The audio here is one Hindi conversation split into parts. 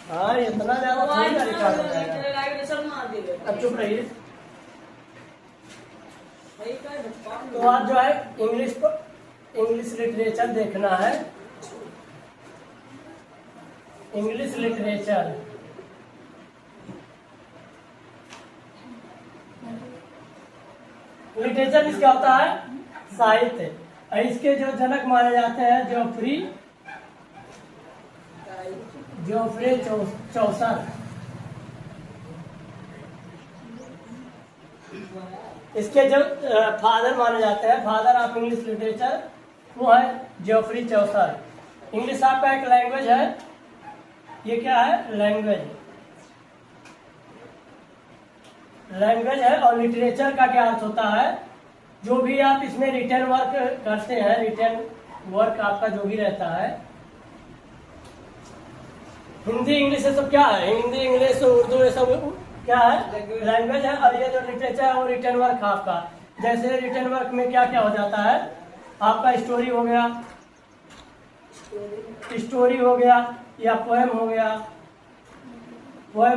हाँ इतना ज्यादा थोड़ी ना रिकॉर्ड हो जाएगा। अब चुप रहिए। तो आज जो है इंग्लिश लिटरेचर देखना है। इंग्लिश लिटरेचर इसका होता है साहित्य। इसके जो जनक माने जाते हैं जोफ्रे चौसर। इसके जो फादर माने जाते हैं, फादर ऑफ इंग्लिश लिटरेचर, वो है जोफ्री चौसर। इंग्लिश आपका एक लैंग्वेज है। ये क्या है? लैंग्वेज है। और लिटरेचर का क्या अर्थ होता है? जो भी आप इसमें रिटन वर्क करते हैं, रिटन वर्क आपका जो भी रहता है, हिंदी इंग्लिश ये सब क्या है? हिंदी इंग्लिश उर्दू ये सब क्या है? लैंग्वेज है। और ये जो लिटरेचर है वो रिटन वर्क आपका। जैसे रिटन वर्क में क्या क्या हो जाता है? आपका स्टोरी हो गया या पोएम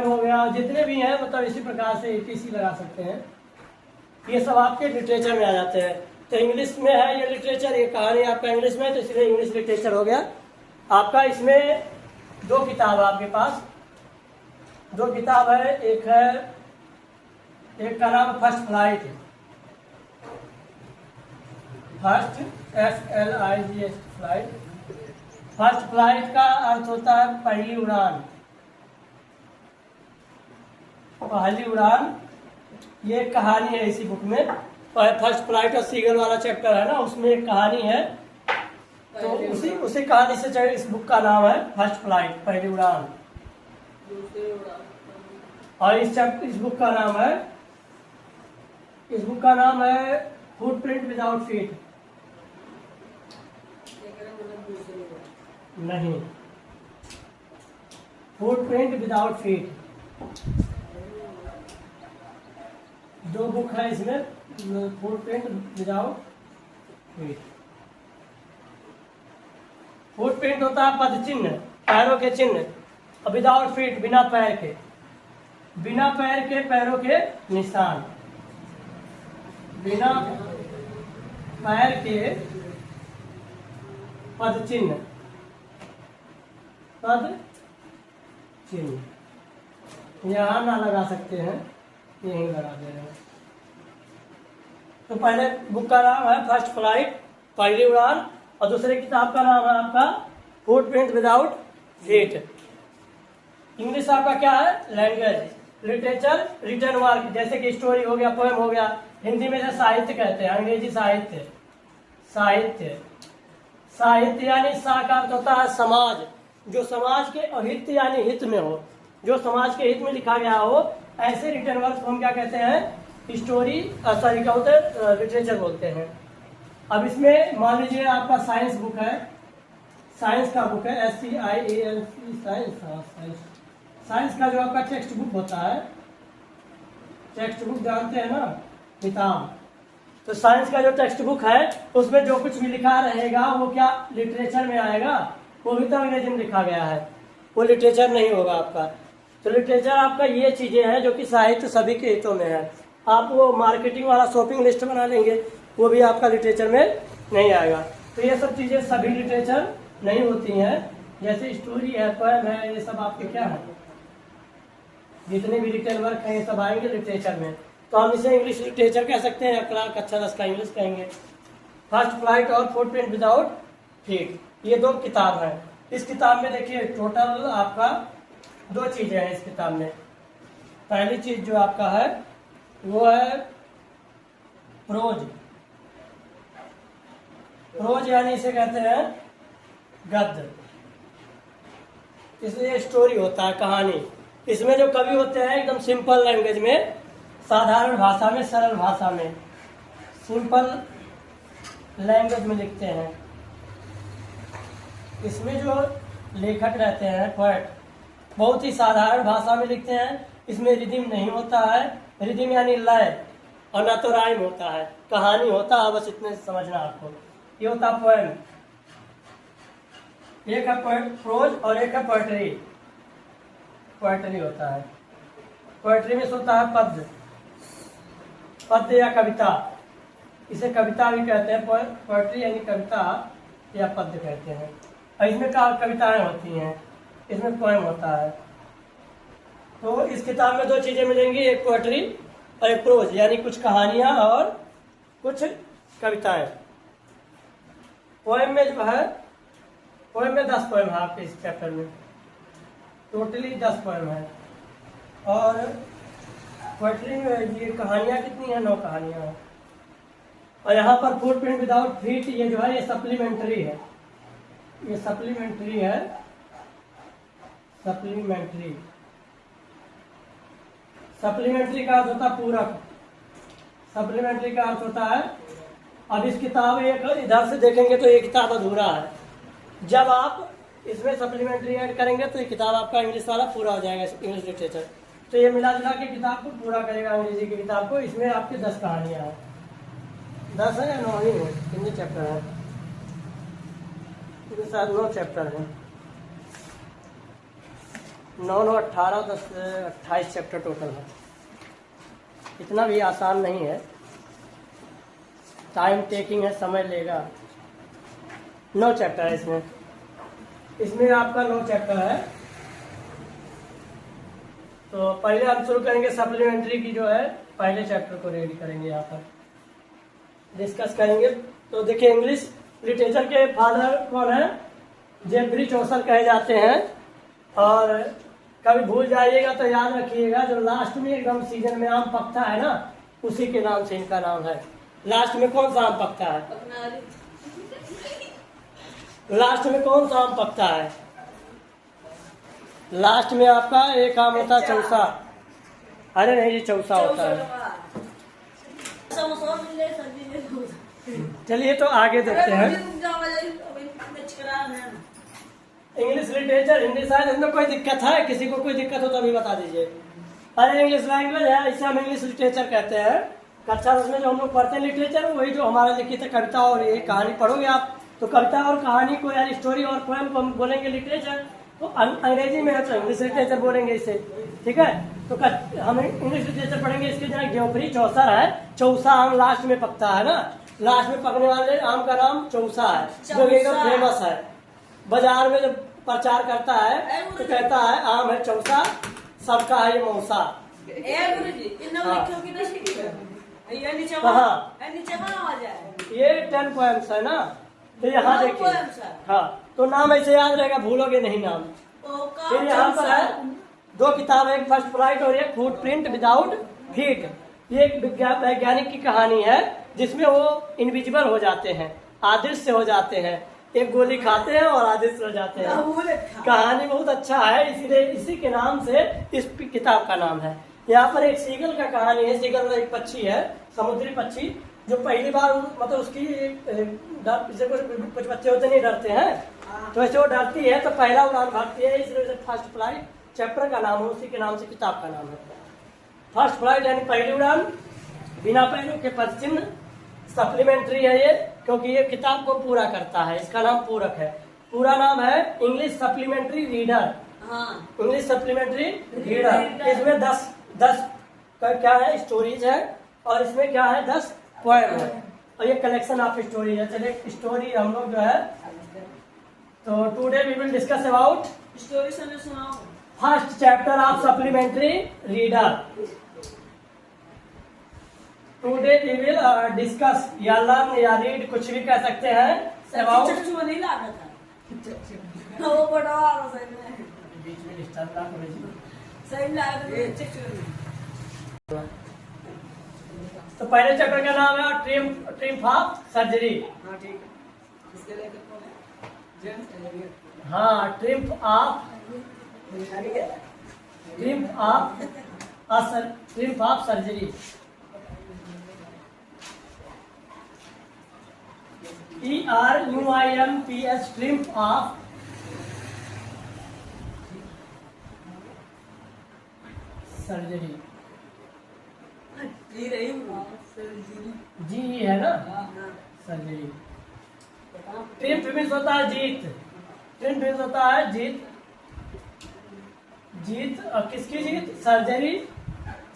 हो गया, जितने भी हैं मतलब इसी प्रकार से etc लगा सकते हैं। ये सब आपके लिटरेचर में आ जाते हैं। तो इंग्लिश में है ये लिटरेचर, ये कहानी आपका इंग्लिश में है, तो इसलिए इंग्लिश लिटरेचर हो गया आपका। इसमें दो किताब आपके पास, दो किताब है। एक का नाम first flight, first FLIGH flight. First flight का अर्थ होता है पहली उड़ान। ये कहानी है इसी बुक में। फर्स्ट फ्लाइट और सीगल वाला चैप्टर है ना, उसमें एक कहानी है। तो उसी कहानी से इस बुक का नाम है फर्स्ट फ्लाइट, पहली उड़ान। और इस बुक का नाम है फुटप्रिंट विदाउट फीट। नहीं, फुटप्रिंट विदाउट फीट। दो बुक है इसमें, फुटप्रिंट विदाउट फीट। फुटप्रिंट होता है पद चिन्ह, पैरों के चिन्ह। और विदाउट फीट, बिना पैर के पैरों के निशान। बिना पैर के पद चिन्ह। यहाँ ना लगा सकते हैं, यहीं लगा दे रहे हैं। तो पहले बुक का नाम है फर्स्ट फ्लाइट, पहली उड़ान, और दूसरे किताब का नाम है आपका फुटप्रिंट विदाउट फीट। इंग्लिश आपका क्या है? लैंग्वेज। लिटरेचर रिटन वर्क, जैसे कि स्टोरी हो गया, पोएम हो गया। हिंदी में जो साहित्य कहते हैं, अंग्रेजी साहित्य यानी सा का अर्थ होता है समाज। जो समाज के अहित यानी हित में हो, जो समाज के हित में लिखा गया हो, ऐसे रिटन वर्क हम क्या कहते हैं? स्टोरी सॉरी क्या होते हैं? लिटरेचर बोलते हैं। अब इसमें मान लीजिए आपका साइंस बुक है, साइंस का बुक है SCIANC साइंस का जो आपका टेक्स्ट बुक होता है, टेक्स्ट बुक जानते हैं ना, किताब। तो साइंस का जो टेक्स्ट बुक है उसमें जो कुछ भी लिखा रहेगा वो क्या लिटरेचर में आएगा? वो भी तो अंग्रेजी में लिखा गया है, वो लिटरेचर नहीं होगा आपका। तो लिटरेचर आपका ये चीजें हैं जो कि साहित्य सभी के हितों में है। आप वो मार्केटिंग वाला शॉपिंग लिस्ट बना लेंगे, वो भी आपका लिटरेचर में नहीं आएगा। तो ये सब चीजें सभी लिटरेचर नहीं होती हैं। जैसे स्टोरी है, पोएम है, ये सब आपके क्या है? जितने भी रिटन वर्क हैं ये सब आएंगे लिटरेचर में। तो हम इसे इंग्लिश लिटरेचर कह सकते हैं, या कक्षा 10 का इंग्लिश कहेंगे। फर्स्ट फ्लाइट और फुटप्रिंट विदाउट फीट, ये दो किताब हैं। इस किताब में देखिए टोटल आपका दो चीजें हैं इस किताब में। पहली चीज जो आपका है वो है प्रोज यानी इसे कहते हैं गद्य। इसलिए स्टोरी होता है, कहानी। इसमें जो कवि होते हैं एकदम सिंपल लैंग्वेज में, साधारण भाषा में, सरल भाषा में, सिंपल लैंग्वेज में लिखते हैं। इसमें जो लेखक रहते हैं, पोएट, बहुत ही साधारण भाषा में लिखते हैं। इसमें रिदिम नहीं होता है, रिदिम यानी लय, और ना तो राइम होता है, कहानी होता है, बस इतने समझना आपको। ये होता पोएम, एक है प्रोज और एक है पोएट्री। पोएट्री होता है। पोएट्री में होता है पद्य, पद्य या कविता, इसे कविता भी कहते हैं। पोएट्री यानी कविता या पद्य कहते हैं। और इसमें कविताएं होती हैं, इसमें पोएम होता है। तो इस किताब में दो चीजें मिलेंगी, एक पोएट्री और एक प्रोज, यानी कुछ कहानियां और कुछ कविताएं। पोएम में जो है, पोएम में 10 पोएम है आपके इस चैप्टर में, टोटली 10 पोएम है। और पोएट्री में ये कहानियां कितनी है? 9 कहानियां हैं। और यहाँ पर फुट प्रिंट विदाउट फीट, ये जो है ये सप्लीमेंट्री है, ये सप्लीमेंट्री है, सप्लीमेंट्री। सप्लीमेंट्री का अर्थ होता है पूरक, सप्लीमेंट्री का अर्थ होता है, अब इस किताब एक इधर से देखेंगे तो ये किताब अधूरा है। जब आप इसमें सप्लीमेंट्री ऐड करेंगे तो ये किताब आपका इंग्लिश वाला पूरा हो जाएगा, इंग्लिश लिटरेचर। तो ये मिला जुला के किताब को पूरा करेगा अंग्रेजी की किताब को। इसमें आपकी 10 कहानियां हैं, 10 है या 9 ही है? कितने चैप्टर है? इसके साथ 9 चैप्टर हैं, 9 9 18 10 28 चैप्टर टोटल है। इतना भी आसान नहीं है, टाइम टेकिंग है, समय लेगा। 9 चैप्टर है इसमें, इसमें आपका 9 चैप्टर है। तो पहले हम शुरू करेंगे सप्लीमेंट्री की जो है, पहले चैप्टर को रेडी करेंगे, यहाँ पर डिस्कस करेंगे। तो देखिए, इंग्लिश लिटरेचर के फादर कौन है? जेफरी चौसर कहे जाते हैं। और कभी भूल जाइएगा तो याद रखिएगा, जो लास्ट में एकदम सीजन में आम पकता है ना, उसी के नाम से इनका नाम है। लास्ट में कौन सा आम पकता है? लास्ट में कौन सा आम पकता है? लास्ट में आपका एक आम होता है चौसा। अरे नहीं, ये चौसा होता है। चलिए तो आगे देखते हैं। इंग्लिश लिटरेचर, हिंदी साहित्य, इसमें कोई दिक्कत है? किसी को कोई दिक्कत हो तो अभी बता दीजिए। अरे इंग्लिश लैंग्वेज है, इसे हम इंग्लिश लिटरेचर कहते हैं। कक्षा 10 में जो हम लोग पढ़ते हैं लिटरेचर, वही जो हमारा लिखित है कविता और ये कहानी पढ़ोगे आप, तो कविता और कहानी को या स्टोरी और पोएम को हम बोलेंगे लिटरेचर। तो अंग्रेजी में है तो इंग्लिश लिटरेचर बोलेंगे इसे, ठीक है। तो हम इंग्लिश लिटरेचर पढ़ेंगे। इसके जरा जेफरी चौसर है, चौसा आम लास्ट में पकता है ना, लास्ट में पकने वाले आम का नाम चौसा है, जो एकदम फेमस है। बाजार में जब प्रचार करता है तो कहता है आम है चौसा, सबका है ये मौसा। ये 10 पोएम्स है ना, तो यहाँ देखिए। हाँ, तो नाम ऐसे याद रहेगा, भूलोगे नहीं नाम। फिर यहाँ पर है 2 किताब, एक फर्स्ट फ्लाइट और एक फुट प्रिंट विदाउट फीट। ये एक वैज्ञानिक की कहानी है जिसमें वो इनविजिबल हो जाते हैं, अदृश्य हो जाते हैं, एक गोली खाते हैं और अदृश्य हो जाते हैं। कहानी बहुत अच्छा है, इसीलिए इसी के नाम से इस किताब का नाम है। यहाँ पर एक सीगल का कहानी है। सीगल एक पक्षी है, समुद्री पक्षी, जो पहली बार मतलब उसकी कुछ बच्चे होते नहीं डरते हैं, तो ऐसे वो डरती है तो पहला उड़ान भरती है, इसलिए फर्स्ट फ्लाइट चैप्टर का नाम है, उसी के नाम से किताब का नाम है। फर्स्ट फ्लाइट यानी पहली उड़ान, बिना पैरों के पदचिन्ह। सप्लीमेंट्री है ये, क्योंकि ये किताब को पूरा करता है, इसका नाम पूरक है। पूरा नाम है English supplementary reader. English supplementary reader. इसमें 10 का क्या है, स्टोरीज है, और इसमें क्या है, 10 पोएम है, और ये कलेक्शन ऑफ स्टोरी है। चलिए स्टोरी हम लोग जो है, तो today we will discuss about story सुनाओ। First chapter of supplementary reader. Today we will discuss या लर्न या रीड, कुछ भी कह सकते हैं, अबाउट। नहीं लागा था वो बड़ा बीच में डिस्टर्ब ना करो, सही लागा। तो पहले चैप्टर का नाम है ट्रिम्फ ऑफ सर्जरी। हाँ ठीक है, इसके लेकर कौन है? हाँ, triumph of surgery. TRUIMPH triumph of surgery. जी है ना, सर्जरी। ट्रिम्फ मीन्स होता है जीत, ट्रिम्फ मीन्स होता है जीत, जीत किसकी जीत? सर्जरी।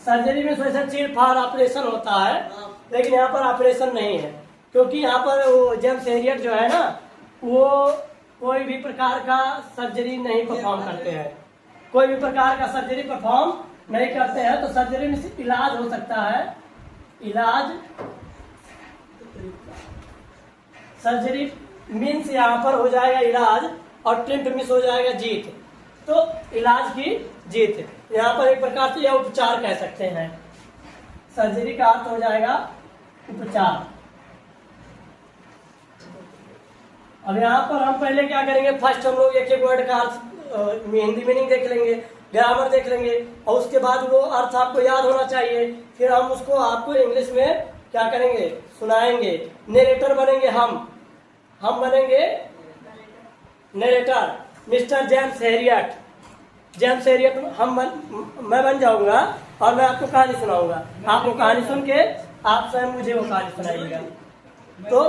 सर्जरी में वैसे चीर-फाड़ ऑपरेशन होता है, लेकिन यहाँ पर ऑपरेशन नहीं है, क्योंकि यहाँ पर वो जेम्स हेरियट जो है ना, वो कोई भी प्रकार का सर्जरी नहीं परफॉर्म करते हैं, कोई भी प्रकार का सर्जरी परफॉर्म नहीं करते हैं। तो सर्जरी में सिर्फ इलाज हो सकता है, इलाज। सर्जरी मीन्स यहाँ पर हो जाएगा इलाज और ट्रीट मिस हो जाएगा जीत, तो इलाज की जीत। यहाँ पर एक प्रकार से यह उपचार कह सकते हैं। सर्जरी का अर्थ हो जाएगा उपचार। अब यहाँ पर हम पहले क्या करेंगे, फर्स्ट हम लोग एक एक वर्ड का अर्थ हिंदी मीनिंग देख लेंगे, ग्रामर देख लेंगे, और उसके बाद वो अर्थ आपको याद होना चाहिए। फिर हम उसको आपको इंग्लिश में क्या करेंगे, सुनाएंगे। नरेटर बनेंगे हम बनेंगे narrator. Mister James Harriet, James Harriet मैं बन जाऊंगा और मैं आपको कहानी सुनाऊंगा। आप वो कहानी सुन के आप स्वयं मुझे वो कहानी सुनाइएगा। तो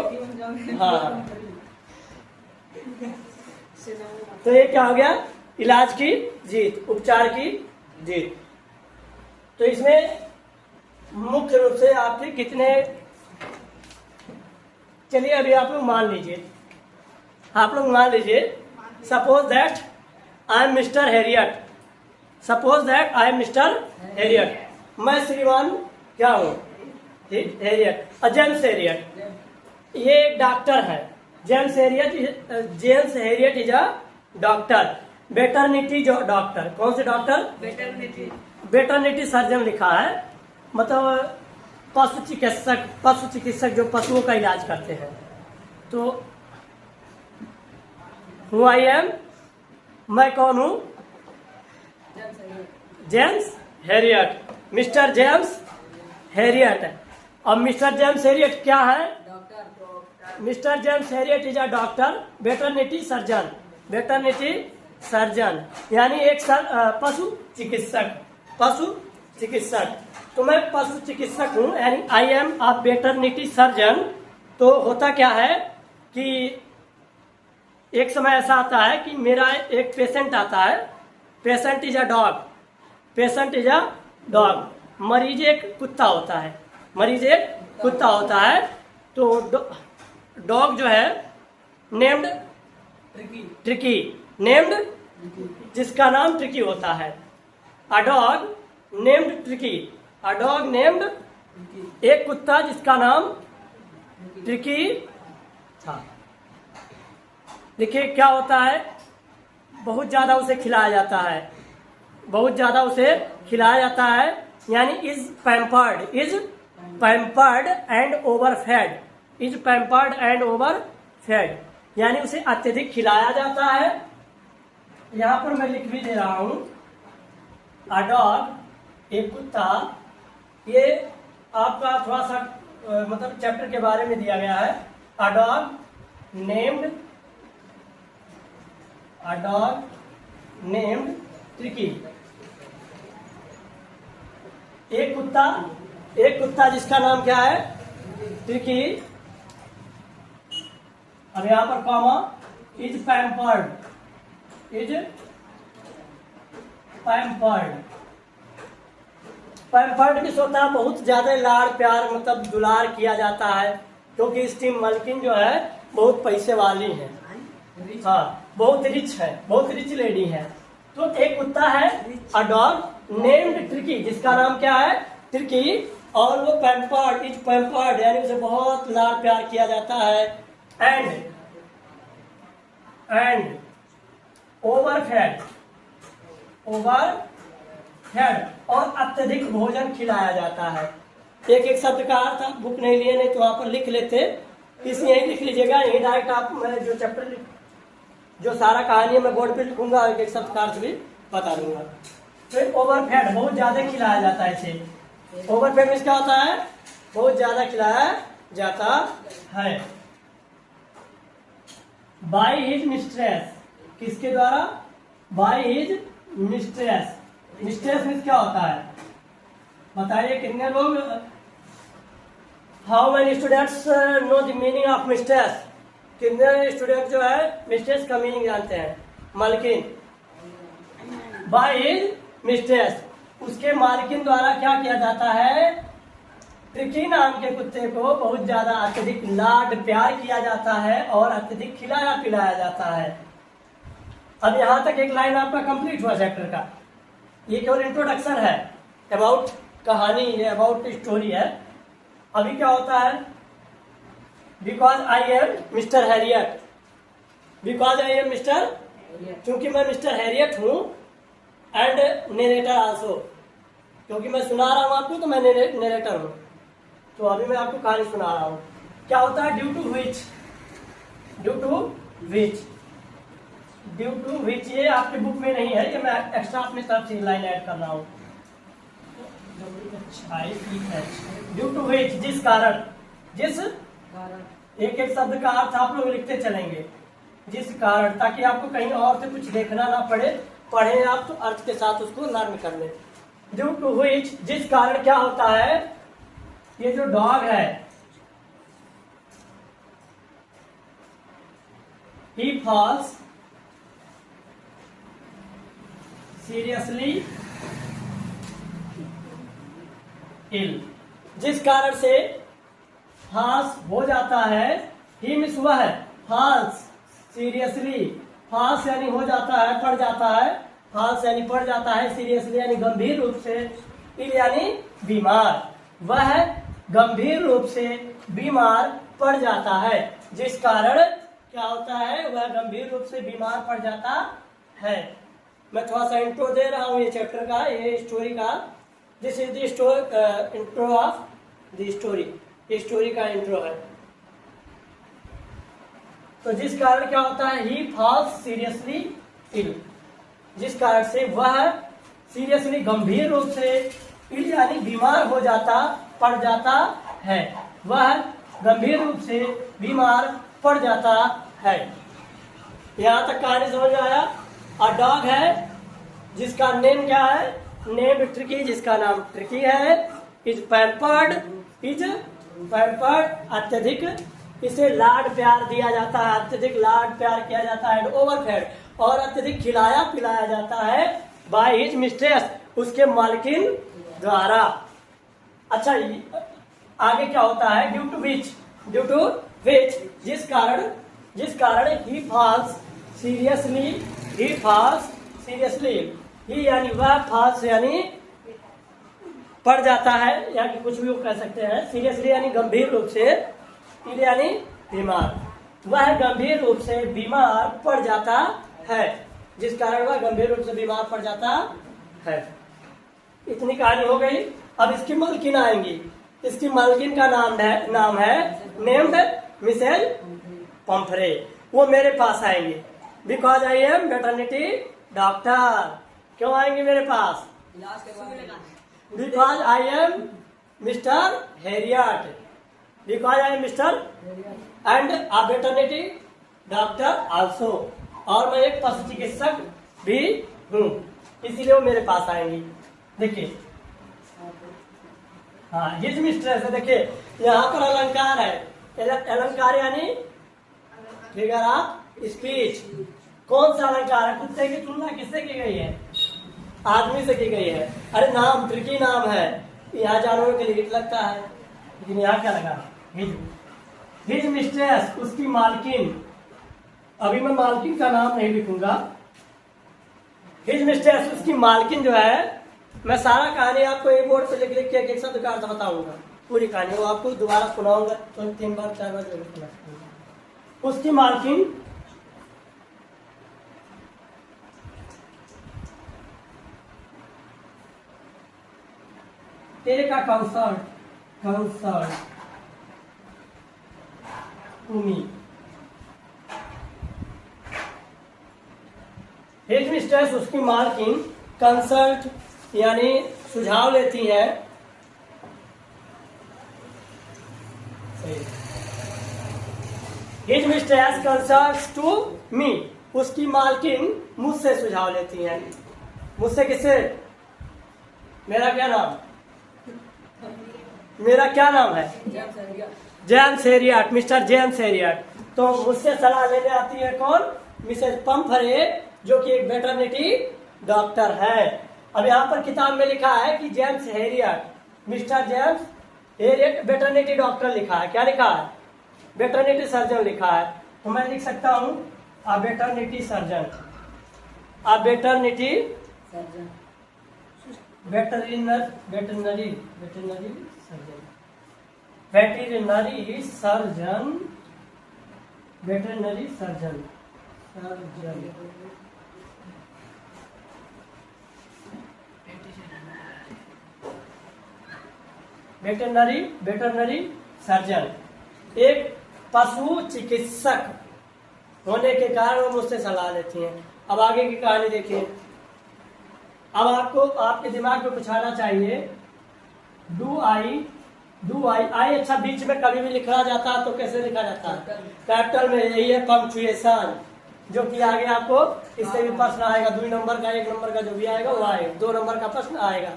हाँ, तो ये क्या हो गया, इलाज की जीत, उपचार की जीत। तो इसमें मुख्य रूप से आपके कितने, चलिए अभी आप लोग मान लीजिए, suppose that I am mister Harriet, suppose that I am mister Harriet, मैं श्रीमान क्या हूँ, हेरियट, जेम्स हेरियट ये एक डॉक्टर है। James Harriet is a doctor, veterinary जो डॉक्टर, कौन से डॉक्टर, वेटरनिटी सर्जन लिखा है, मतलब पशु चिकित्सक जो पशुओं का इलाज करते हैं। तो हु आई एम, मैं कौन हूँ, James Harriet, mister James Harriet. अब मिस्टर जेम्स हेरियट क्या है, mister James Harriet is a doctor, veterinary surgeon यानी एक पशु चिकित्सक। तो मैं पशु चिकित्सक हूँ, यानी I am a veterinary surgeon. तो होता क्या है कि एक समय ऐसा आता है कि मेरा एक पेशेंट आता है, पेशेंट इज अ डॉग, मरीज एक कुत्ता होता है। तो डॉग जो है नेम्ड ट्रिकी, जिसका नाम ट्रिकी होता है। अ डॉग नेम्ड एक कुत्ता जिसका नाम ट्रिकी था। देखिए क्या होता है, बहुत ज्यादा उसे खिलाया जाता है, यानी इज पैम्पर्ड एंड ओवरफेड, यानी उसे अत्यधिक खिलाया जाता है। यहाँ पर मैं लिख भी दे रहा हूँ, अ डॉग एक कुत्ता, ये आपका थोड़ा सा मतलब चैप्टर के बारे में दिया गया है। अ डॉग नेम्ड ट्रिकी, एक कुत्ता जिसका नाम क्या है, ट्रिकी। अब यहाँ पर कॉमा, इज पैम्पर्ड भी होता है, बहुत ज्यादा लाड़ प्यार मतलब दुलार किया जाता है, क्योंकि इसकी मालकिन जो है बहुत पैसे वाली है, हाँ बहुत रिच लेडी है। तो एक कुत्ता है अ डॉग नेम्ड ट्रिकी, जिसका नाम क्या है, ट्रिकी, और वो पैम्पर्ड यानी उसे बहुत लाड़ प्यार किया जाता है। एंड ओवरफेड और अत्यधिक भोजन खिलाया जाता है। एक शब्द का अर्थ आप बुक नहीं लिए, नहीं तो वहां पर लिख लेते, इसलिए यही लिख लीजिएगा, यही डायरेक्ट आप, मैं जो चैप्टर जो सारा कहानी है मैं बोर्ड पे लिखूंगा, एक शब्द का अर्थ भी बता दूंगा। फिर ओवरफेड, बहुत ज्यादा खिलाया जाता है इसे। ओवरफेड में क्या होता है, बहुत ज्यादा खिलाया जाता है। बाय हिज मिस्ट्रेस, किसके द्वारा, by his mistress. Mistress means क्या होता है, बताइए कितने लोग, how many students know the meaning of mistress, कितने स्टूडेंट जो है मिस्ट्रेस का मीनिंग जानते हैं, मालकिन। बाय हिज मिस्ट्रेस, उसके मालकिन द्वारा क्या किया जाता है, ट्रिकी नाम के कुत्ते को बहुत ज्यादा अत्यधिक लाड प्यार किया जाता है और अत्यधिक खिलाया पिलाया जाता है। अब यहाँ तक एक लाइन आपका कंप्लीट हुआ चैप्टर का। ये केवल इंट्रोडक्शन है, अबाउट कहानी, ये अबाउट स्टोरी है। अभी क्या होता है, because I am mister Harriet, because I am mister, क्योंकि मैं मिस्टर हैरियट हूँ, एंड नेरेटर आल्सो, क्योंकि मैं सुना रहा हूँ आपको तो मैं नेरेटर हूँ। तो अभी मैं आपको कहानी सुना रहा हूँ। क्या होता है, due to which, due to which, due to which, ये आपके बुक में नहीं है, ये मैं एक्स्ट्रा अपनी तरफ से लाइन ऐड कर रहा हूँ। ड्यू टू विच, जिस कारण, जिस, एक एक शब्द का अर्थ आप लोग लिखते चलेंगे, जिस कारण, ताकि आपको कहीं और से कुछ देखना ना पड़े, पढ़े आप तो अर्थ के साथ उसको लर्न कर ले। ड्यू टू विच, जिस कारण क्या होता है, ये जो डॉग है, he falls seriously ill, जिस कारण से फांस हो जाता है, ही मिस हुआ है, फांस सीरियसली, फांस यानी हो जाता है, पड़ जाता है, फांस यानी पड़ जाता है, सीरियसली यानी गंभीर रूप से, इल यानी बीमार, वह गंभीर रूप से बीमार पड़ जाता है, जिस कारण क्या होता है, वह गंभीर रूप से बीमार पड़ जाता है। मैं थोड़ा सा इंट्रो दे रहा हूँ ये चैप्टर का, ये स्टोरी का, this is the intro of the story, ये स्टोरी का इंट्रो है। तो जिस कारण क्या होता है, ही फॉल्स सीरियसली इल, जिस कारण से वह सीरियसली गंभीर रूप से, इल यानी बीमार हो जाता, पड़ जाता है, वह गंभीर रूप से बीमार पड़ जाता है। यहाँ तक कहानी समझ में आया। और डॉग है जिसका नेम क्या है, नेम ट्रिकी, जिसका नाम ट्रिकी है, इज पैम्पर्ड, इज पैम्पर्ड, अत्यधिक इसे लाड प्यार दिया जाता है, अत्यधिक लाड प्यार किया जाता है, ओवरफेड, और अत्यधिक खिलाया पिलाया जाता है, बाय हिज मिस्ट्रेस, उसके मालकिन द्वारा। अच्छा, आगे क्या होता है, due to which, due to which, जिस कारण he falls seriously, he falls seriously, he यानी वह, फॉल्स यानी पड़ जाता है, या कुछ भी वो कह सकते हैं, सीरियसली यानी गंभीर रूप से, इल यानी बीमार, वह गंभीर रूप से बीमार पड़ जाता है, जिस कारण वह गंभीर रूप से बीमार पड़ जाता है। इतनी कहानी हो गई। अब इसकी मालकिन आएंगी। इसकी मालकिन का नाम है नेम्ड मिसेज पंफरे। वो मेरे पास आएंगे, because I am veterinary doctor. क्यों आएंगे मेरे पास, इलाज करवाने, because I am mister Harriet, because I am mister and a veterinary doctor also, और मैं एक पशु चिकित्सक भी हूँ, इसीलिए वो मेरे पास आएंगी। देखिए, हाँ, हिज मिस्ट्रेस है। देखिए यहाँ पर अलंकार है, अलंकार यानी फिगर ऑफ स्पीच। कौन सा अलंकार है, कुत्ते की तुलना किससे की गई है, आदमी से की गई है। अरे नाम ट्रिकी नाम है, यहाँ जानवरों के लिए लगता है, लेकिन यहाँ क्या लगा, हिज मिस्ट्रेस, उसकी मालकिन। अभी मैं मालकिन का नाम नहीं लिखूंगा, हिज मिस्ट्रेस, उसकी मालकिन जो है। मैं सारा कहानी आपको एक बोर्ड पे लिख के एक शब्द का अर्थ बताऊंगा, पूरी कहानी वो आपको दोबारा सुनाऊंगा, तो 3 बार 4 बार जरूर सुना। उसकी मालकिन take a concert to me. His mistress, उसकी मालकिन, कंसल्ट यानी सुझाव लेती है, his mistress consults to me, उसकी मालकिन मुझसे सुझाव लेती है। मुझसे किससे, मेरा क्या नाम, मेरा क्या नाम है, James Harriet, mister James Harriet. तो मुझसे सलाह लेने आती है कौन, मिसेज पंफरे, जो कि एक वेटरनिटी डॉक्टर है। अब यहाँ पर किताब में लिखा है कि James Harriet, mister James Harriet veterinary doctor लिखा है। क्या लिखा है? वेटरनिटी सर्जन लिखा है। तो मैं लिख सकता हूँ a veterinary surgeon, a veterinary surgeon, veterinary veterinary surgeon, veterinary surgeon, veterinary surgeon, surgeon. Veterinary surgeon एक पशु चिकित्सक होने के कारण वो मुझसे सलाह लेती हैं। अब आगे की कहानी देखिए। अब आपको आपके दिमाग में कुछ आना चाहिए। डू आई आई अच्छा बीच में कभी भी लिखा जाता है तो कैसे लिखा जाता है? कैपिटल में। यही है पंक्चुएशन, जो कि आगे आपको इससे भी प्रश्न आएगा। 2 नंबर का 1 नंबर का जो भी आएगा वो आएगा, 2 नंबर का प्रश्न आएगा।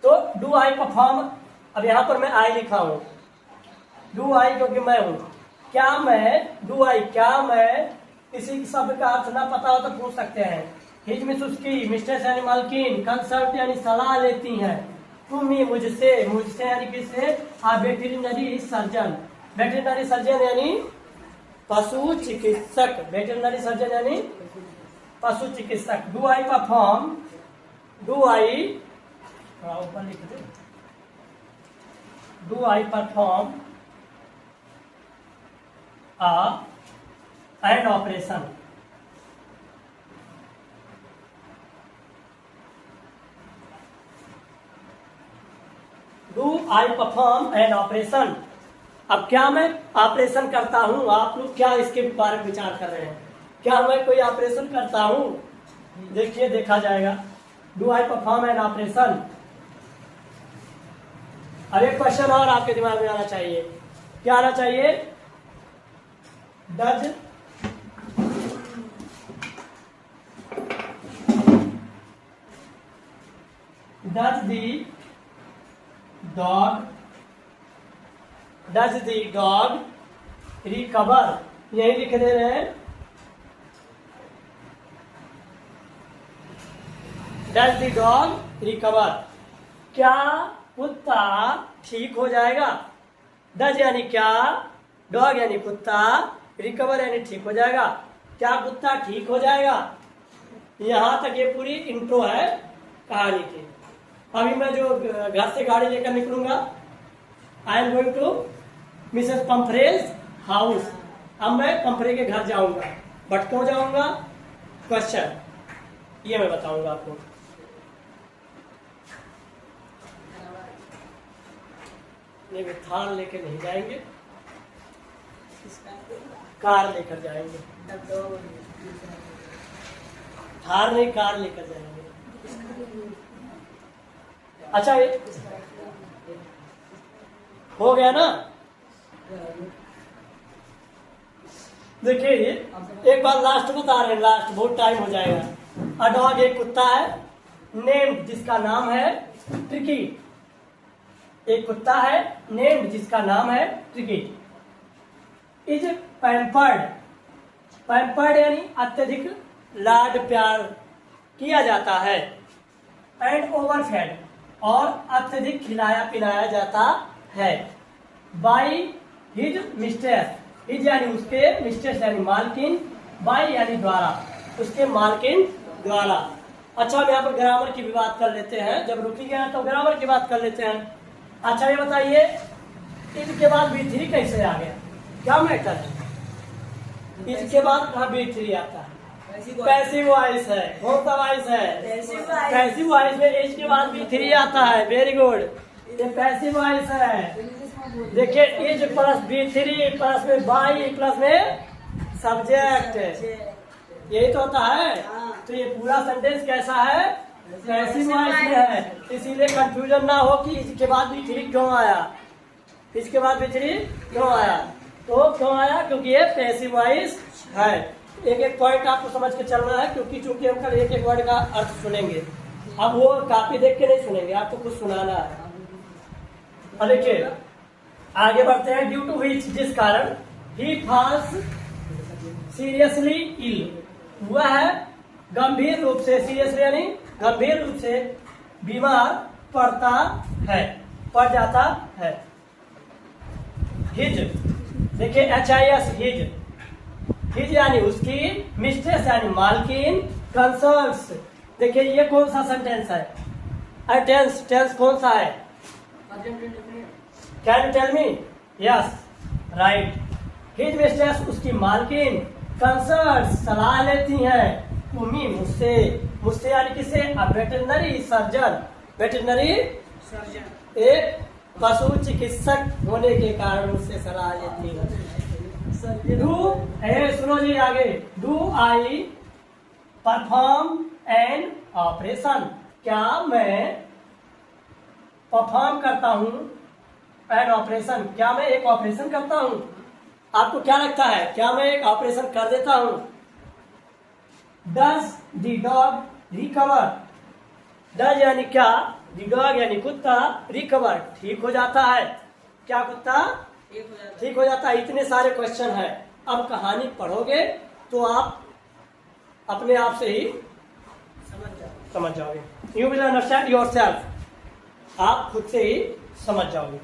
तो डू आई परफॉर्म, अब यहाँ पर मैं आई लिखा हूँ, डू आई क्योंकि मैं हूँ। क्या मैं, डू आई क्या मैं, किसी शब्द का अर्थ ना पता हो तो पूछ सकते हैं। हिज मिस उसकी, मिस्टेस यानी मालकिन, कंसल्ट यानी सलाह लेती हैं, तुम ही मुझसे, मुझसे यानी किससे? वेटरनरी सर्जन, वेटरनरी सर्जन यानी पशु चिकित्सक, वेटरनरी सर्जन यानी पशु चिकित्सक। Do I perform, do I, थोड़ा ऊपर लिख दे, do I perform an operation, do I perform an operation. अब क्या मैं ऑपरेशन करता हूं? आप लोग क्या इसके बारे में विचार कर रहे हैं? क्या मैं कोई ऑपरेशन करता हूं? देखिए, देखा जाएगा। Do I perform an operation. अब एक क्वेश्चन और आपके दिमाग में आना चाहिए। क्या आना चाहिए? डज दी डॉग रिकवर, यही लिख दे रहे हैं। डज द डॉग रिकवर, क्या कुत्ता ठीक हो जाएगा? डज यानी क्या, डॉग यानी कुत्ता, रिकवर यानी ठीक हो जाएगा। क्या कुत्ता ठीक हो जाएगा? यहां तक ये पूरी इंट्रो है कहानी की। अभी मैं जो घर से गाड़ी लेकर निकलूंगा, I am going to Mrs Pumphrey's house. अब मैं पंफ्रे के घर जाऊंगा, बट क्यों जाऊंगा? क्वेश्चन ये मैं बताऊंगा आपको। नहीं, थार लेके नहीं जाएंगे, कार लेकर जाएंगे। थार नहीं, कार लेकर जाएंगे। अच्छा, ये हो गया ना? देखिए, एक बार लास्ट बता रहे हैं, लास्ट बहुत टाइम हो जाएगा। अ डॉग एक कुत्ता है, नेम्ड जिसका नाम है ट्रिकी। एक कुत्ता है नेम्ड जिसका नाम है ट्रिकी। इज पैम्पर्ड, पैम्पर्ड यानी अत्यधिक लाड प्यार किया जाता है। एंड ओवरफेड, और अत्यधिक खिलाया पिलाया जाता है। बाई हिज मिस्टेस, हिज यानी उसके, मिस्टेस यानी मालकिन, बाई यानी द्वारा, उसके मालकिन द्वारा। अच्छा, हम यहाँ पर ग्रामर की भी बात कर लेते हैं। जब रुकी गया तो ग्रामर की बात कर लेते हैं। अच्छा, ये बताइए, इसके बाद B3 कैसे आ गया? क्या मैटर है? इसके बाद कहाँ B3 आता है? पैसिव वॉइस है। कौन सा वॉइस है? पैसिव वॉइस में इसके बाद B3 आता है। वेरी गुड, ये पैसिव वॉइस है। देखिए, इज प्लस B3 प्लस में बाई प्लस में सब्जेक्ट, यही तो होता है। तो ये पूरा सेंटेंस कैसा है? पैसिव वॉइस में है। इसीलिए कंफ्यूजन ना हो कि इसके बाद B3 क्यों आया, इसके बाद B3 क्यों आया। तो क्यों आया? क्योंकि ये पैसिव वॉइस है। एक एक पॉइंट आपको समझ के चलना है, क्योंकि चूंकि हम कल एक एक वर्ड का अर्थ सुनेंगे। अब वो कॉपी देख के नहीं सुनेंगे, आपको कुछ सुनाना है। और देखिए, आगे बढ़ते हैं। ड्यू टू व्हिच, जिस कारण, ही फॉल्स सीरियसली इल, हुआ है गंभीर रूप से, सीरियसली यानी गंभीर रूप से बीमार पड़ता है, पड़ जाता है। हिज, देखिए HIS, हिज यानी उसकी, मिस्ट्रेस यानी मालकिन, कंसर्न्स, देखिए ये कौन सा सेंटेंस है, टेंस कौन सा है, can you tell me, yes right. His mistress उसकी मालकिन, कंसर्न्स सलाह लेती हैं, तुम्ही मुझसे, मुझसे यानी किसे, वेटरनरी सर्जन, वेटरनरी सर्जन एक पशु चिकित्सक होने के कारण उससे सलाह लेती है। डू, सुनो जी आगे, do I perform an operation, क्या मैं परफॉर्म करता हूं एन ऑपरेशन, क्या मैं एक ऑपरेशन करता हूं। आपको क्या लगता है, क्या मैं एक ऑपरेशन कर देता हूं। Does the dog recover, does यानी क्या, द डॉग यानी कुत्ता, रिकवर ठीक हो जाता है, क्या कुत्ता ठीक हो जाता है। इतने सारे क्वेश्चन है। अब कहानी पढ़ोगे तो आप अपने आप से ही समझ जाओगे, you will understand your self, आप खुद से ही समझ जाओगे।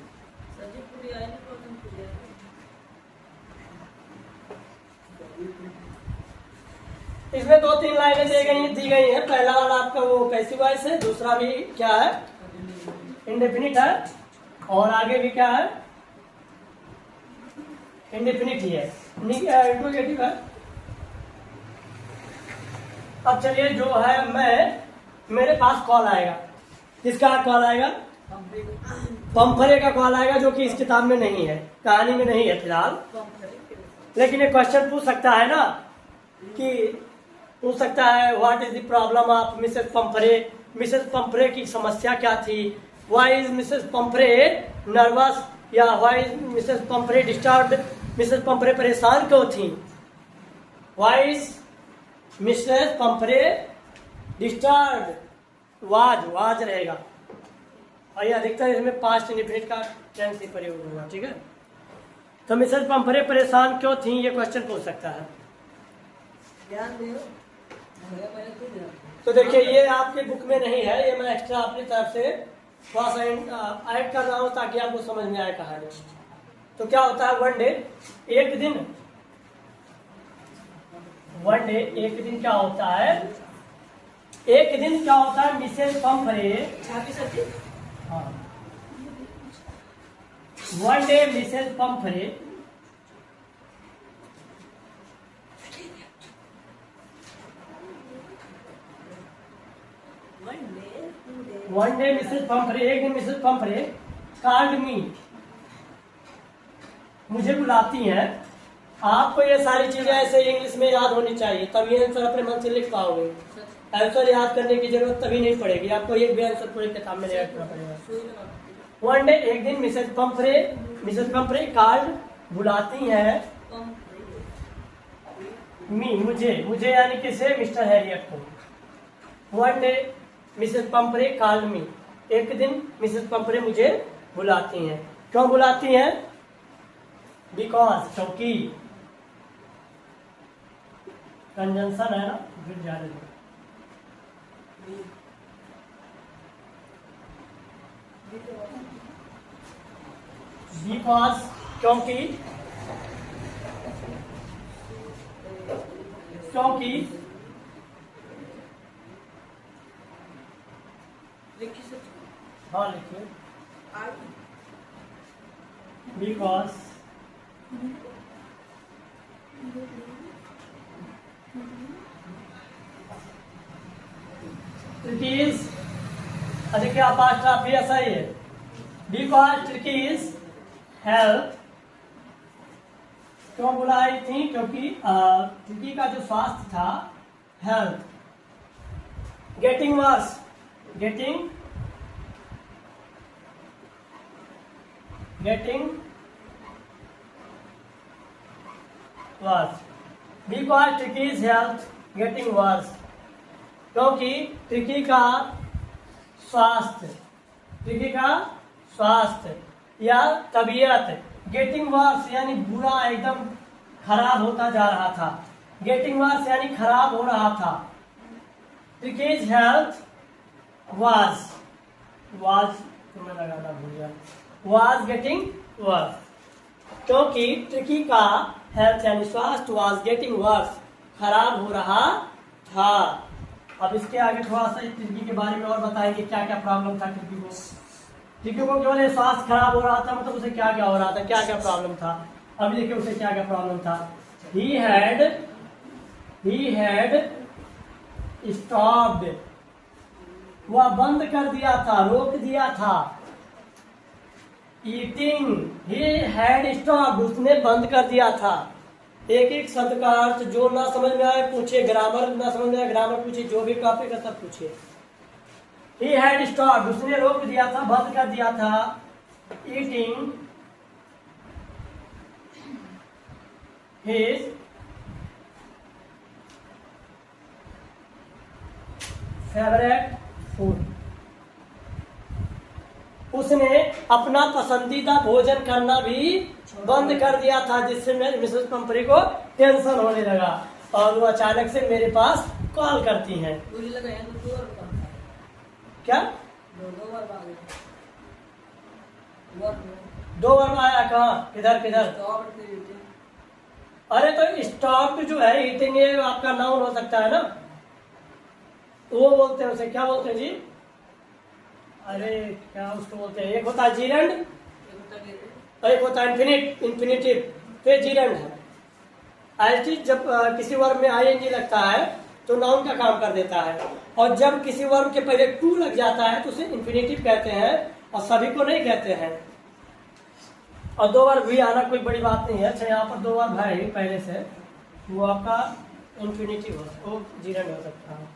इसमें 2-3 लाइनें दी गई हैं। पहला वाला आपका वो पैसिव वॉइस है, दूसरा भी क्या है, इंडेफिनिट है, और आगे भी क्या है, इंडेफिनिट ही है, इंट्रोगेटिव है। अब चलिए जो है, मेरे पास कॉल आएगा, किसका कॉल आएगा, पंफरे का कॉल आएगा, जो कि इस किताब में नहीं है, कहानी में नहीं है फिलहाल, लेकिन ये क्वेश्चन पूछ सकता है ना, कि पूछ सकता है what is the problem of Mrs Pumphrey, Mrs Pumphrey की समस्या क्या थी, why is Mrs Pumphrey nervous, या why is Mrs Pumphrey disturbed, Mrs Pumphrey परेशान क्यों थी, why is Mrs Pumphrey disturbed, was रहेगा, और ये अधिकतर इसमें पास्ट इंडेफिनिट का टेंस ही प्रयोग होगा, ठीक है। तो मिसेस पंफरे परेशान क्यों थी, ये क्वेश्चन पूछ सकता है। तो देखिए ये आपके बुक में नहीं है, ये मैं एक्स्ट्रा अपनी तरफ से थोड़ा सा ऐड कर रहा हूँ ताकि आपको समझ में आए कहानी। तो क्या होता है, वन डे एक दिन क्या होता है, एक दिन क्या होता है, मिसेस पंफरे, हाँ, वन डे मिसेस पंफरे एक दिन मिसेस पंफरे कॉल्ड मी, मुझे बुलाती हैं। आपको ये सारी चीजें ऐसे इंग्लिश में याद होनी चाहिए, तभी आंसर अपने मन से लिख पाओगे। आंसर याद करने की जरूरत तभी नहीं पड़ेगी, आपको एक भी आंसर पूरी किताब में याद करना पड़ेगा। वन डे एक दिन मिसेस पंफरे कॉल्ड बुलाती हैं, मुझे यानी किसे, मिस्टर हैरियट को। One day Mrs पंफरे called me, एक दिन मिसेस पंफरे मुझे बुलाती हैं, क्यों बुलाती हैं, बिकॉज, क्योंकि, कंजंक्शन है ना, फिर जाने दो, बिकॉज क्योंकि हाँ लिखिए, बिकॉज ट्रिकीज, देखिए अपास्ट्रॉफ भी ऐसा ही है, बिकॉज ट्रिकीज हेल्थ, क्यों बुलाई थी, क्योंकि ट्रिकी का जो स्वास्थ्य था, health, getting worse, getting worse, because Tricky's health getting worse, क्योंकि ट्रिकी का स्वास्थ्य या तबीयत, गेटिंग वर्स यानी बुरा, एकदम खराब होता जा रहा था, गेटिंग वर्स यानी खराब हो रहा था, ट्रिकीज हेल्थ वाज मैं लगाना भूल गया, वाज गेटिंग वर्स, क्योंकि ट्रिकी का हेल्थ यानी स्वास्थ्य वाज गेटिंग वर्स, खराब हो रहा था। अब इसके आगे थोड़ा सा ट्रिकी के बारे में और बताएंगे क्या क्या प्रॉब्लम था ट्रिकी को। ट्रिकी को केवल ये स्वास्थ्य खराब हो रहा था, मतलब उसे क्या क्या हो रहा था, क्या क्या प्रॉब्लम था। अभी देखिए उसे क्या क्या प्रॉब्लम था। ही हैड स्टॉप्ड, वह बंद कर दिया था, रोक दिया था। ईटिंग, ही हैड स्टॉप्ड, उसने बंद कर दिया था। एक एक शब्द का अर्थ जो ना समझ में आए पूछे, ग्रामर ना समझ में आए ग्रामर पूछे, जो भी टॉपिक है सब पूछे। ही हैड स्टॉप्ड, उसने रोक दिया था, बंद कर दिया था। ईटिंग हिज फेवरेट फूड, उसने अपना पसंदीदा भोजन करना भी बंद कर दिया था, जिससे मिसेस पंपरी को टेंशन होने लगा और वो अचानक से मेरे पास कॉल करती हैं। पूरी लगाया तो 2 बार काम था। क्या 2 बार भाग गए। 2 बार आया, कहाँ, किधर किधर? तो और फिर ईटिंग। अरे तो स्टॉप जो है ईटिंग, ये आपका नाउन हो सकता है ना, वो बोलते हैं उसे, क्या बोलते हैं जी? अरे क्या उसको बोलते हैं, एक होता है जीरेंड, एक होता है इन्फिनिटिव, तो ये जीरेंड है। ऐसी जब किसी वर्ब में आईएनजी लगता है तो नाउन का काम कर देता है, और जब किसी वर्ब के पहले टू लग जाता है तो उसे इन्फिनिटिव कहते हैं, और सभी को नहीं कहते हैं। और 2 बार भी आना कोई बड़ी बात नहीं है। अच्छा यहाँ पर 2 बार है पहले से, वो आपका इन्फिनिटिव हो, वो जीरेंड हो सकता है।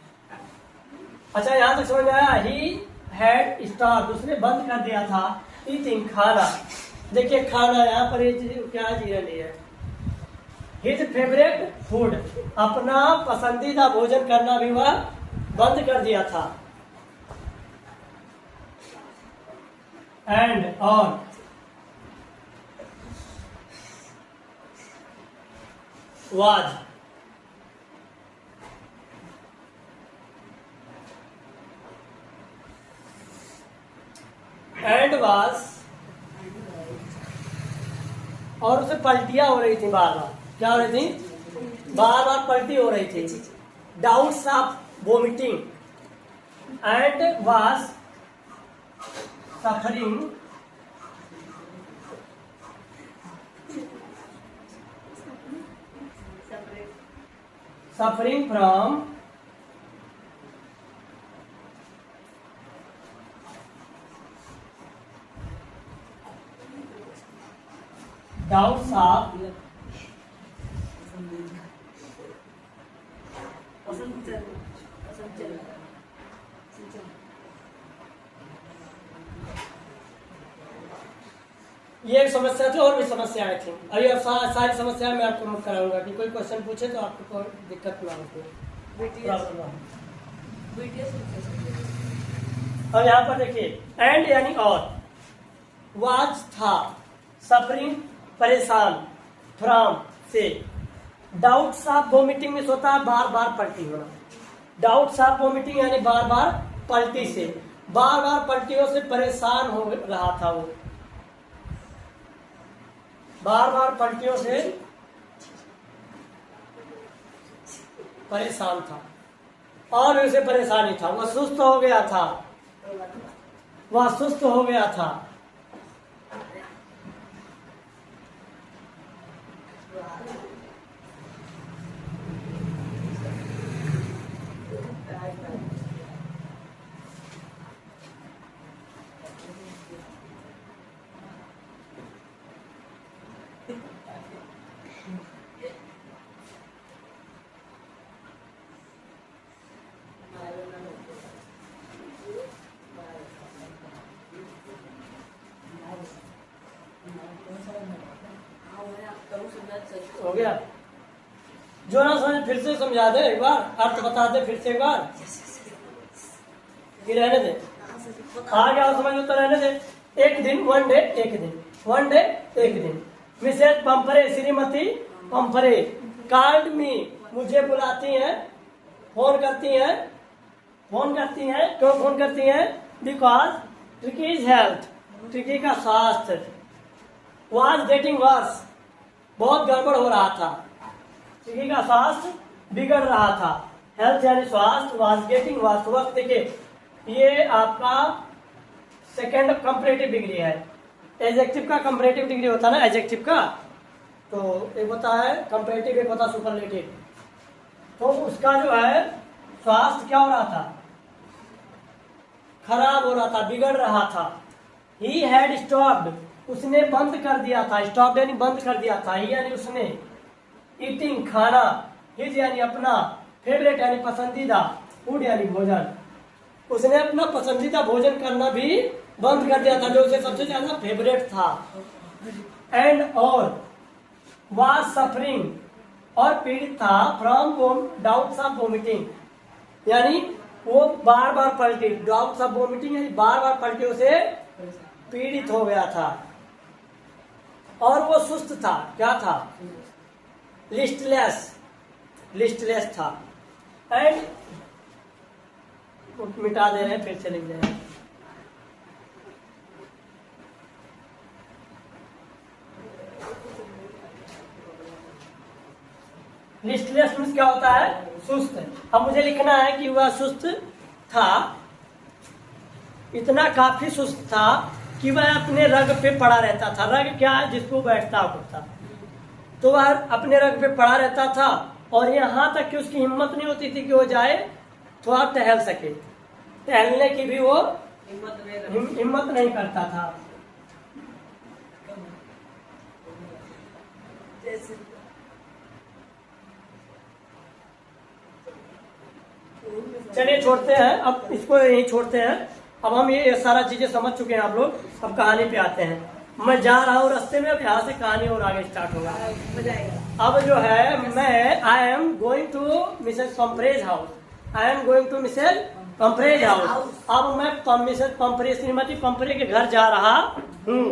अच्छा यहाँ तक समझ में आया। ही हैड स्टॉप्ड, उसने बंद कर दिया था। ईटिंग, खाना, देखिए खाना यहाँ पर ये क्या जीरा नहीं है। हिज फेवरेट फूड, अपना पसंदीदा भोजन करना भी वह बंद कर दिया था। एंड और वाज, एंड वाज, और उसे पलटियां हो रही थी बार बार। क्या हो रही थी? बार बार पलटी हो रही थी। Doubts of vomiting, and was suffering from doubts of ये एक समस्या थी, और भी समस्याएं थी। अभी अब सारी समस्याएं मैं आपको नोट कराऊंगा कि कोई क्वेश्चन पूछे तो आपको कोई दिक्कत ना हो। अब यहाँ पर देखिए एंड यानी और, वाज था, सफरिंग परेशान, फ्रॉम से, डाउट्स ऑफ वोमिटिंग में होता है बार बार पलटी होना। डाउट्स ऑफ वोमिटिंग यानी बार बार पलटी से, बार बार पलटियों से परेशान हो रहा था वो, बार बार पलटियों से परेशान था, और उसे परेशानी था, वह सुस्त हो गया था, वह सुस्त हो गया था। हो गया? जो ना समझ फिर से समझा दे एक बार, अर्थ बता दे फिर से एक बार, कि रहने दे, आ गया समझ में तो रहने दे। एक दिन, वन डे, एक दिन, वन डे, एक दिन। मिसेज पंपरे, श्रीमती पंपरे, कॉल्ड मी, मुझे बुलाती हैं, फोन करती हैं, फोन करती हैं। क्यों फोन करती हैं? बिकॉज ट्रिकीज हेल्थ, ट्रिकी का स्वास्थ्य वाज गेटिंग वर्स, बहुत गड़बड़ हो रहा था। ट्रिकी का स्वास्थ्य बिगड़ रहा था। हेल्थ यानी स्वास्थ्य, वाज गेटिंग वर्स। वक्त देखिए ये आपका सेकेंड कंपैरेटिव डिग्री है। एडजेक्टिव का कंपैरेटिव डिग्री होता है ना, एडजेक्टिव का, तो एक होता है कंपैरेटिव, एक होता है सुपरलेटिव। तो उसका जो है स्वास्थ्य क्या हो रहा था? खराब हो रहा था, बिगड़ रहा था। ही हैड स्टॉप्ड, उसने बंद कर दिया था। स्टॉप यानी बंद कर दिया था। ही यानी उसने, ईटिंग खाना, हिज यानी अपना, फेवरेट यानी पसंदीदा, फूड यानी भोजन। उसने अपना पसंदीदा भोजन करना भी बंद कर दिया था जो उसे सबसे ज्यादा फेवरेट था। एंड और वाज सफरिंग, और पीड़ित था, फ्रॉम डाउट्स ऑफ वोमिटिंग, यानी वो बार बार पलटी, डाउट्स ऑफ वोमिटिंग यानी बार बार पलटियों से पीड़ित हो गया था। और वो सुस्त था। क्या था? लिस्टलेस, लिस्टलेस था। एंड मिटा दे रहे हैं, फिर से लिख दे रहे हैं। लिस्टलेस मीन्स क्या होता है? सुस्त। अब मुझे लिखना है कि वह सुस्त था, इतना काफी सुस्त था कि वह अपने रग पे पड़ा रहता था। रग क्या है? जिसको बैठता होता। तो वह अपने रग पे पड़ा रहता था और यहाँ तक कि उसकी हिम्मत नहीं होती थी कि वो जाए थोड़ा टहल सके। टहलने की भी वो हिम्मत नहीं करता था। चलिए छोड़ते हैं, अब इसको यहीं छोड़ते हैं। अब हम ये सारा चीजें समझ चुके हैं आप लोग। अब कहानी पे आते हैं। मैं जा रहा हूँ रास्ते में, अब यहाँ से कहानी और आगे स्टार्ट होगा। अब जो है मैं I am going to Mrs Pumphrey's house. I am going to Mrs Pumphrey's house. अब मैं मिसेस पंपरे, श्रीमती पंपरे के घर जा रहा हूँ।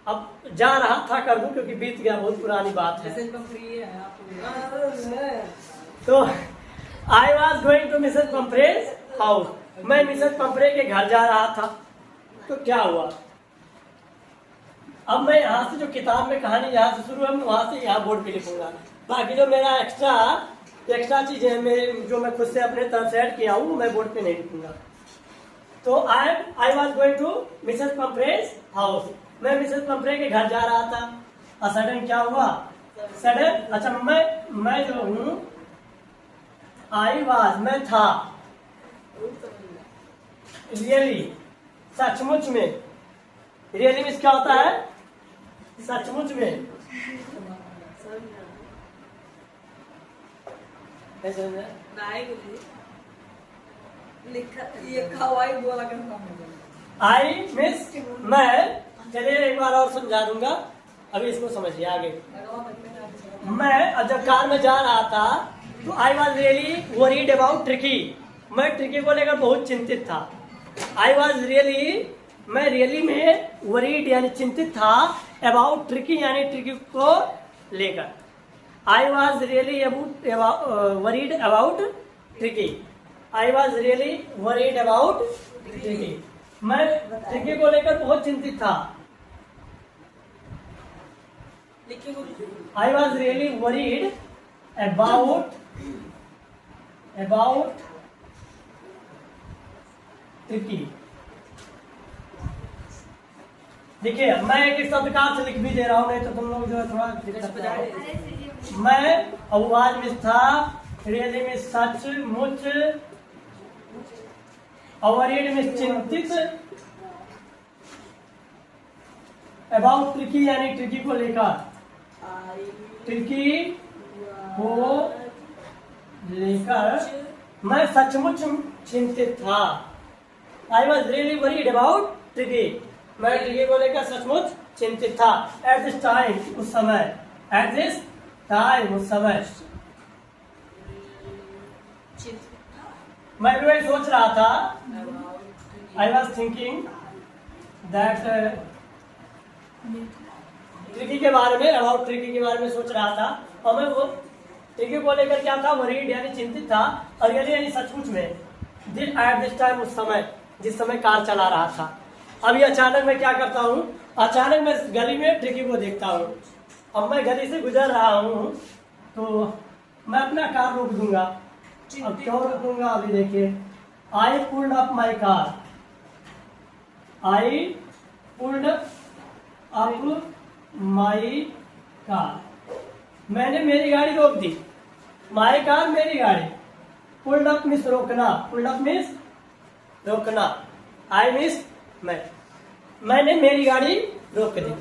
अब जा रहा था कर दूं क्योंकि बीत गया, बहुत पुरानी बात है। तो I was going to Mrs Pumphrey's house. मैं मिसेस पंपरे के घर जा रहा था। तो क्या हुआ? अब मैं यहाँ से जो किताब में कहानी जहाँ से शुरू है मैं वहां से यहाँ बोर्ड पे लिखूंगा। बाकी जो मेरा एक्स्ट्रा चीजें जो मैं खुद से अपने तरफ से ऐड किया हूँ मैं बोर्ड पे नहीं लिखूंगा। तो I was going to Mrs Pumphrey's house. मैं मिसेस पंपरे के घर जा रहा था। सडन क्या हुआ? सडन, अच्छा मैं जो हूँ, आई वाज मैं था, रियली सचमुच में। रियली मीन्स क्या होता है? सचमुच में। आई मीन्स मैं। चलिए एक बार और समझा दूंगा, अभी इसको समझिए आगे। मैं जब कार में जा रहा था तो I was really worried about tricky. मैं ट्रिकी को लेकर बहुत चिंतित था। आई वॉज रियली, मैं रियली में वरीड यानी चिंतित था, अबाउट ट्रिकी यानी ट्रिकी को लेकर। I was really worried about tricky. I was really worried about tricky. मैं ट्रिकी को लेकर बहुत चिंतित था। I was really worried about tricky. देखिए मैं एक शब्दकार से लिख भी दे रहा हूँ, नहीं तो तुम लोग जो है थोड़ा दिक्कत है। मैं अवाज में था, रियली में सच मुच, अवरीड में चिंतित, अबाउट ट्रिकी यानी ट्रिकी को लेकर, ट्रिकी को लेकर मैं सचमुच चिंतित था। I was really worried about tricky. मैं ट्रिकी को लेकर सचमुच चिंतित था। एट दिस टाइम, उस समय। एट दिस टाइम, उस समय। मैं भी वही सोच रहा था। I was thinking that tricky के बारे में, अबाउट ट्रिकी के बारे में सोच रहा था। और मैं वो ट्रिकी को लेकर क्या था? वरीड यानी चिंतित था, और रियली यानी सचमुच में। एट दिस टाइम, उस समय जिस समय कार चला रहा था। अभी अचानक मैं क्या करता हूँ, अचानक मैं गली में ट्रिकी को देखता हूँ। अब मैं गली से गुजर रहा हूँ तो मैं अपना कार रोक दूंगा। अब क्यों रोक दूंगा, अभी देखिए, I pulled up my car, I pulled up my car, मैंने मेरी गाड़ी रोक दी। माई कार, मेरी गाड़ी। पुल्ड अप मीन्स रोकना, पुल्ड अप मीन्स रोकना, आई मीन्स मैंने मेरी गाड़ी रोक दी।